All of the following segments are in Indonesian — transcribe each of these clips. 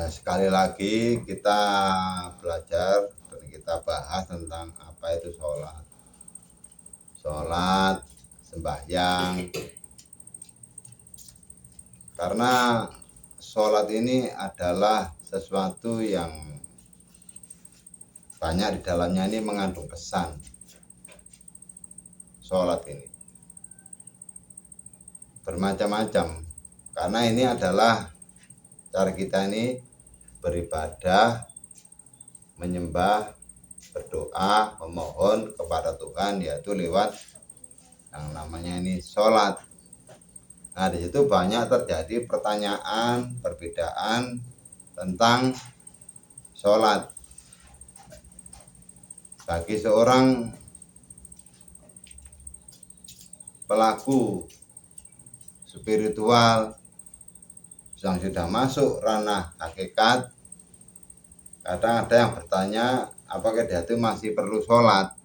Sekali lagi kita belajar dan kita bahas tentang apa itu sholat. Sholat, sembahyang. Karena sholat ini adalah sesuatu yang banyak di dalamnya ini mengandung pesan. Sholat ini bermacam-macam. Karena ini adalah cara kita ini beribadah, menyembah, berdoa, memohon kepada Tuhan, yaitu lewat yang namanya ini sholat. Nah, di situ banyak terjadi pertanyaan, perbedaan tentang sholat. Bagi seorang pelaku spiritual yang sudah masuk ranah hakikat, kadang ada yang bertanya apakah dia itu masih perlu sholat.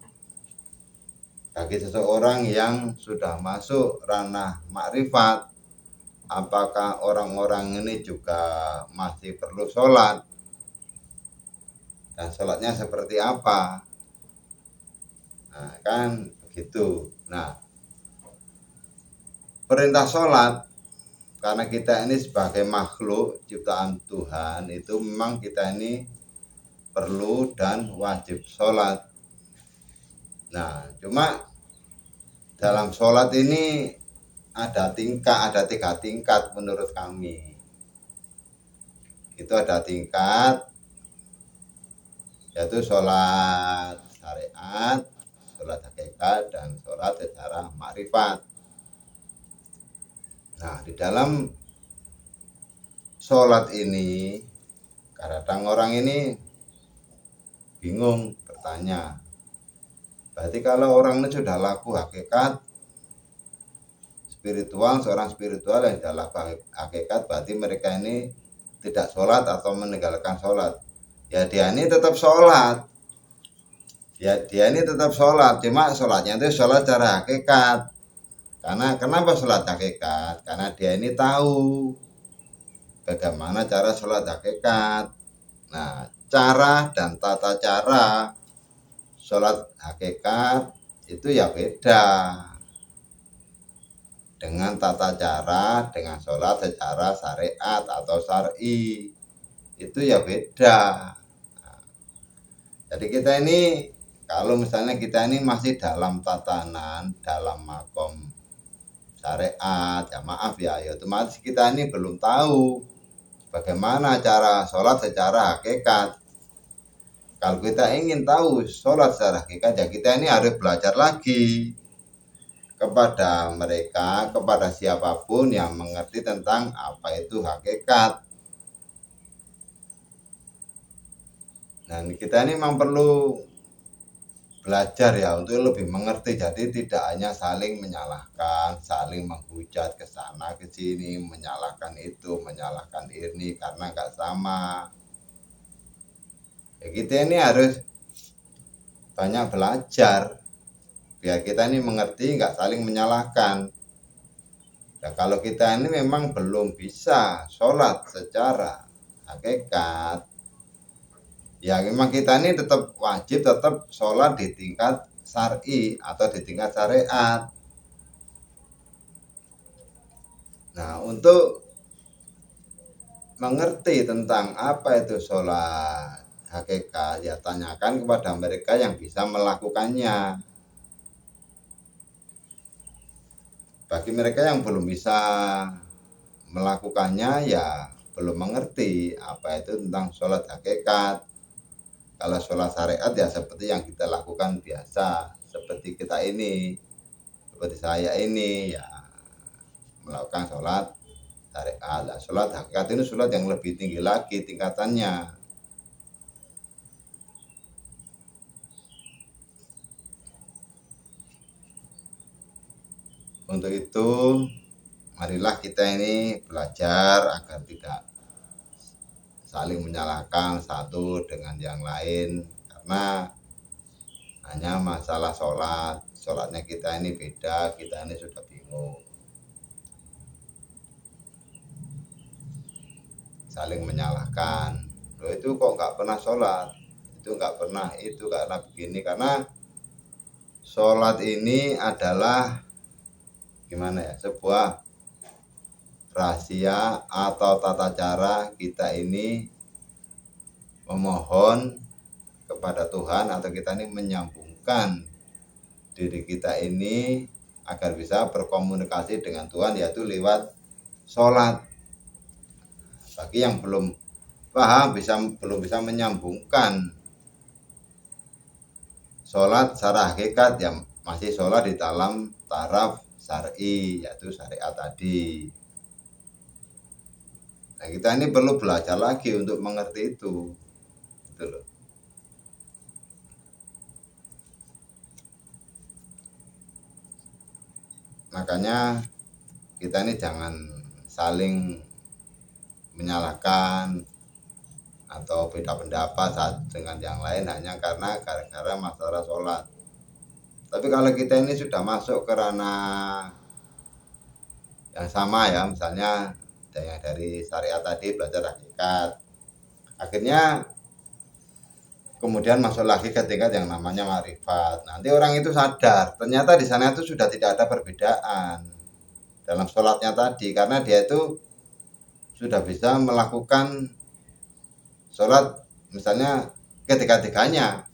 Bagi seseorang yang sudah masuk ranah makrifat, apakah orang-orang ini juga masih perlu sholat, dan sholatnya seperti apa? Nah, kan begitu. Nah, perintah sholat, karena kita ini sebagai makhluk ciptaan Tuhan, itu memang kita ini perlu dan wajib sholat. Nah, cuma dalam sholat ini ada tiga tingkat menurut kami. Itu ada tingkat, yaitu sholat syariat, sholat hakikat, dan sholat secara makrifat. Nah, di dalam sholat ini kadang orang ini bingung bertanya, berarti kalau orang ini sudah laku hakikat spiritual, seorang spiritual yang sudah laku hakikat, berarti mereka ini tidak sholat atau meninggalkan sholat. Ya dia ini tetap sholat, cuma sholatnya itu sholat secara hakikat. Karena kenapa sholat hakikat? Karena dia ini tahu bagaimana cara sholat hakikat. Nah, cara dan tata cara sholat hakikat itu ya beda dengan tata cara dengan sholat secara syariat atau syar'i, itu ya beda. Nah, jadi kita ini kalau misalnya kita ini masih dalam tatanan, dalam makom syariat, ya maaf ya otomatis kita ini belum tahu bagaimana cara sholat secara hakikat. Kalau kita ingin tahu sholat secara hakikat, ya kita ini harus belajar lagi kepada mereka, kepada siapapun yang mengerti tentang apa itu hakikat. Dan kita ini memang perlu belajar ya untuk lebih mengerti. Jadi tidak hanya saling menyalahkan, saling menghujat ke sana ke sini, menyalahkan itu, menyalahkan ini karena nggak sama. Ya, kita ini harus banyak belajar biar kita ini mengerti, nggak saling menyalahkan. Nah, kalau kita ini memang belum bisa sholat secara hakikat, ya memang kita ini tetap wajib tetap sholat di tingkat syar'i atau di tingkat syariat. Nah, untuk mengerti tentang apa itu sholat hakikat, ya tanyakan kepada mereka yang bisa melakukannya. Bagi mereka yang belum bisa melakukannya, ya belum mengerti apa itu tentang sholat hakikat. Kalau sholat syariat ya seperti yang kita lakukan biasa, seperti kita ini, seperti saya ini ya melakukan sholat syariat. Nah, sholat hakikat ini sholat yang lebih tinggi lagi tingkatannya. Untuk itu marilah kita ini belajar agar tidak saling menyalahkan satu dengan yang lain, karena hanya masalah sholatnya kita ini beda, kita ini sudah bingung. saling menyalahkan. Loh itu kok nggak pernah sholat, itu nggak pernah itu, karena begini, karena sholat ini adalah gimana ya, sebuah rahasia atau tata cara kita ini memohon kepada Tuhan, atau kita ini menyambungkan diri kita ini agar bisa berkomunikasi dengan Tuhan, yaitu lewat sholat. Bagi yang belum paham, belum bisa menyambungkan sholat secara hakikat, yang masih sholat di dalam taraf syar'i, yaitu syariat tadi. Nah, kita ini perlu belajar lagi untuk mengerti itu, gitu loh. Makanya kita ini jangan saling menyalahkan atau beda pendapat dengan yang lain hanya karena gara-gara masalah sholat. Tapi kalau kita ini sudah masuk ke ranah yang sama ya, misalnya yang dari syariat tadi, belajar hakikat, akhirnya kemudian masuk lagi ke tingkat yang namanya ma'rifat. Nanti orang itu sadar ternyata di sana itu sudah tidak ada perbedaan dalam sholatnya tadi, karena dia itu sudah bisa melakukan sholat misalnya ketiga-tiganya.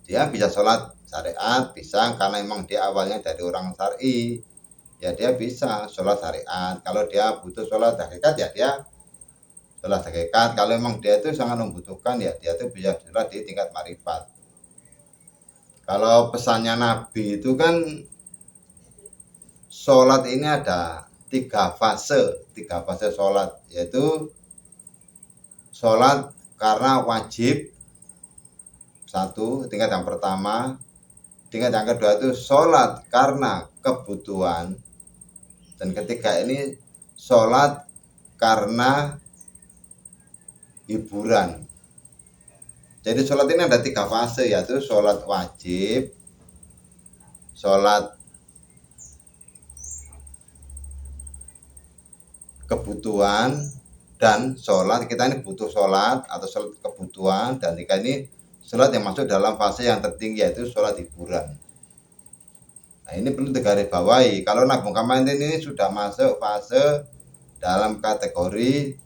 Dia bisa sholat syariat, bisa, karena memang dia awalnya dari orang syar'i, ya dia bisa sholat syariat. Kalau dia butuh sholat hakikat, ya dia sholat hakikat. Kalau memang dia itu sangat membutuhkan, ya dia itu bisa sholat di tingkat ma'rifat. Kalau pesannya Nabi itu kan sholat ini ada tiga fase sholat, yaitu sholat karena wajib, satu, tingkat yang pertama. Tingkat yang kedua itu sholat karena kebutuhan, dan ketiga ini sholat karena hiburan. Jadi sholat ini ada tiga fase, yaitu sholat wajib, sholat kebutuhan, dan sholat kita ini butuh sholat atau sholat kebutuhan, dan tiga ini sholat yang masuk dalam fase yang tertinggi, yaitu sholat hiburan. Nah, ini perlu digarisbawahi. Kalau Nabi Muhammad ini sudah masuk fase dalam kategori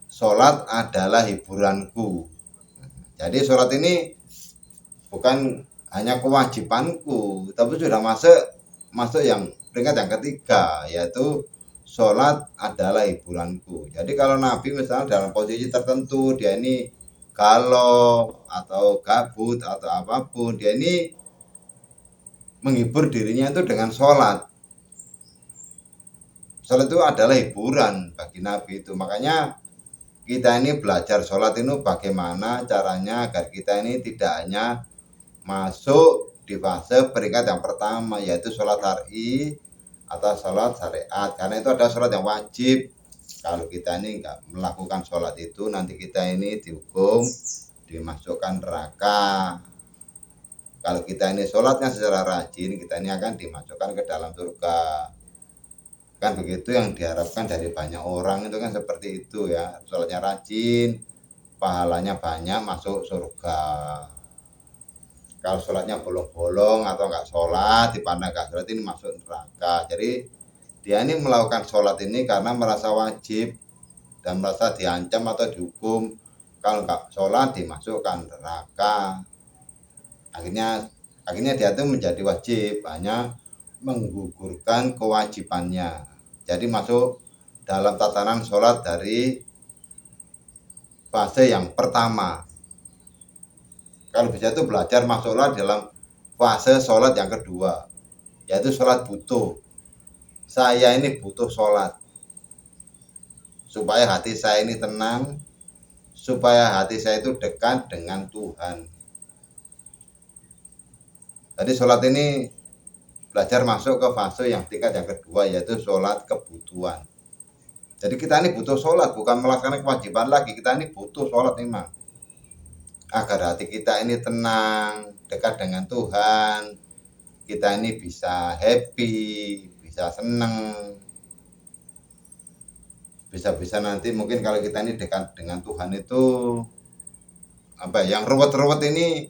sholat adalah hiburanku. Jadi sholat ini bukan hanya kewajibanku, tapi sudah masuk yang peringkat yang ketiga, yaitu sholat adalah hiburanku. Jadi kalau Nabi misalnya dalam posisi tertentu, dia ini galau atau gabut atau apapun, dia ini menghibur dirinya itu dengan sholat. Sholat itu adalah hiburan bagi Nabi itu. Makanya kita ini belajar sholat itu bagaimana caranya agar kita ini tidak hanya masuk di fase peringkat yang pertama, yaitu sholat syar'i atau sholat syariat, karena itu ada sholat yang wajib. Kalau kita ini enggak melakukan sholat itu, nanti kita ini dihukum dimasukkan neraka. Kalau kita ini sholatnya secara rajin, kita ini akan dimasukkan ke dalam surga. Kan begitu yang diharapkan dari banyak orang itu kan seperti itu ya. Sholatnya rajin, pahalanya banyak, masuk surga. Kalau sholatnya bolong-bolong atau enggak sholat, dipandang enggak sholat, ini masuk neraka. Jadi dia ini melakukan sholat ini karena merasa wajib dan merasa diancam atau dihukum. Kalau enggak sholat dimasukkan neraka. Akhirnya dia itu menjadi wajib, hanya menggugurkan kewajibannya. Jadi masuk dalam tatanan sholat dari fase yang pertama. Kalau bisa itu belajar masuklah dalam fase sholat yang kedua, yaitu sholat butuh. Saya ini butuh sholat supaya hati saya ini tenang, supaya hati saya itu dekat dengan Tuhan. Jadi sholat ini belajar masuk ke fase yang tingkat yang kedua, yaitu sholat kebutuhan. Jadi kita ini butuh sholat, bukan melaksanakan kewajiban lagi. Kita ini butuh sholat memang, agar hati kita ini tenang, dekat dengan Tuhan. Kita ini bisa happy, bisa senang. Bisa-bisa nanti mungkin kalau kita ini dekat dengan Tuhan itu yang ruwet-ruwet ini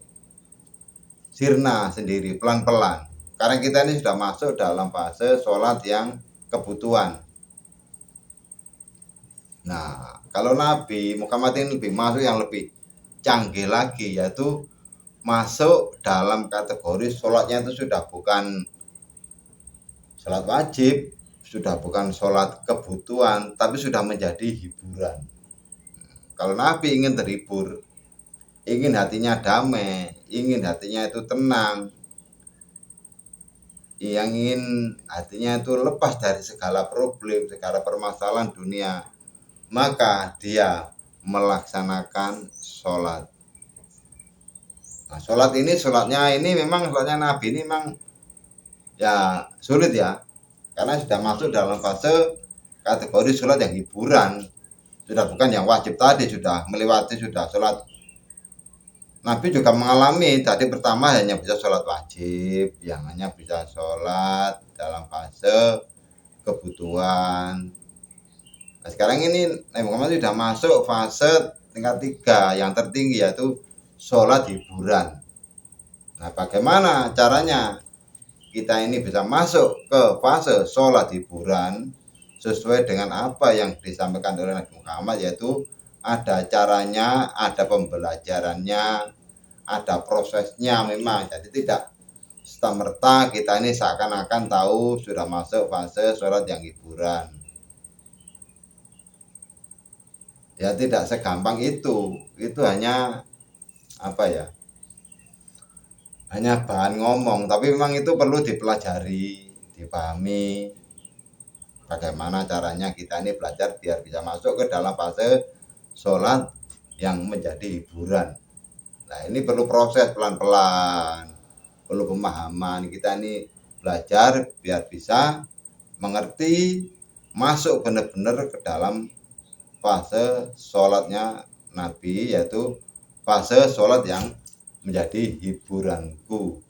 sirna sendiri pelan-pelan. Karena kita ini sudah masuk dalam fase sholat yang kebutuhan. Nah, kalau Nabi Muhammad ini lebih masuk yang lebih canggih lagi, yaitu masuk dalam kategori sholatnya itu sudah bukan sholat wajib, sudah bukan sholat kebutuhan, tapi sudah menjadi hiburan. Kalau Nabi ingin terhibur, ingin hatinya damai, ingin hatinya itu tenang, yang ingin hatinya itu lepas dari segala problem, segala permasalahan dunia, maka dia melaksanakan sholat. Nah, sholatnya ini memang sholatnya Nabi ini memang ya sulit ya, karena sudah masuk dalam fase kategori sholat yang hiburan, sudah bukan yang wajib tadi, sudah melewati sudah sholat. Nabi juga mengalami tadi pertama hanya bisa sholat wajib, yang hanya bisa sholat dalam fase kebutuhan. Nah, sekarang ini Nabi Muhammad sudah masuk fase tingkat 3 yang tertinggi, yaitu sholat hiburan. Nah, bagaimana caranya kita ini bisa masuk ke fase sholat hiburan sesuai dengan apa yang disampaikan oleh Nabi Muhammad, yaitu ada caranya, ada pembelajarannya, ada prosesnya memang. Jadi tidak serta-merta kita ini seakan-akan tahu sudah masuk fase sholat yang hiburan. Ya tidak segampang itu hanya hanya bahan ngomong, tapi memang itu perlu dipelajari, dipahami bagaimana caranya kita ini belajar biar bisa masuk ke dalam fase sholat yang menjadi hiburan. Nah, ini perlu proses pelan-pelan, perlu pemahaman. Kita ini belajar biar bisa mengerti, masuk benar-benar ke dalam fase sholatnya Nabi, yaitu fase sholat yang menjadi hiburanku.